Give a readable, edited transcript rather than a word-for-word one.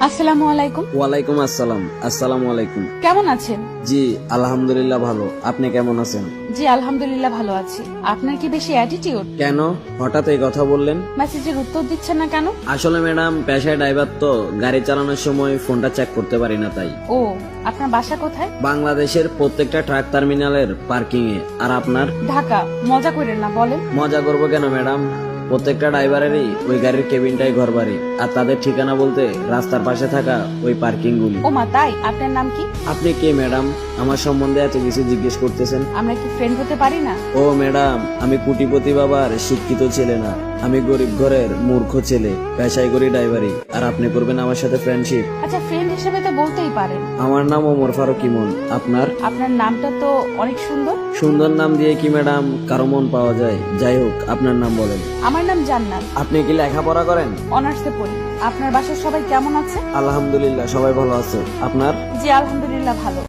আসসালামু আলাইকুম। ওয়ালাইকুম আসসালাম। আসসালামু আলাইকুম। কেমন আছেন? জি আলহামদুলিল্লাহ ভালো। আপনি কেমন আছেন? জি আলহামদুলিল্লাহ ভালো আছি। আপনার কি বেশি অ্যাটিটিউড? কেন হঠাৎ এই কথা বললেন? মেসেজের উত্তর দিচ্ছেন না কেন? আসলে ম্যাডাম পেশায় ড্রাইভার তো গাড়ি চালানোর সময় ফোনটা চেক করতে পারি না তাই। ও, আপনার বাসা কোথায়? বাংলাদেশের প্রত্যেকটা ট্রাক টার্মিনালের পার্কিং এ। আর আপনার? ঢাকা। মজা করেন না, বলেন। মজা করবো কেন ম্যাডাম, প্রত্যেকটা ড্রাইভারেরই ওই গাড়ির কেবিনটাই ঘর বাড়ি, আর তাদের ঠিকানা বলতে রাস্তার পাশে থাকা ওই পার্কিং গুলি। ও মা, তাই? আপনার নাম কি? আপনি কে ম্যাডাম, আমার সম্বন্ধে এত কিছু জিজ্ঞেস করতেছেন? আমরা কি ফ্রেন্ড হতে পারি না? ও ম্যাডাম, আমি কোটিপতি বাবার শিক্ষিত ছেলে না, আমি গরিব ঘরের মূর্খ ছেলে, পেশায় করি ড্রাইভারি, আর আপনি করবেন আমার সাথে ফ্রেন্ডশিপ? আচ্ছা, ফ্রেন্ড হিসেবে তো বলতেই পারেন। আমার নাম ওমর ফারুক ইমন। আপনার? আপনার নামটা তো অনেক সুন্দর। সুন্দর নাম দিয়ে কি ম্যাডাম কারো মন পাওয়া যায়? যাই হোক, আপনার নাম বলেন। আমার নাম জান্নাত। আপনি কি লেখাপড়া করেন? অনার্সে পড়ি। আপনার বাসার সবাই কেমন আছে? আলহামদুলিল্লাহ সবাই ভালো আছে। আপনার? জি আলহামদুলিল্লাহ ভালো।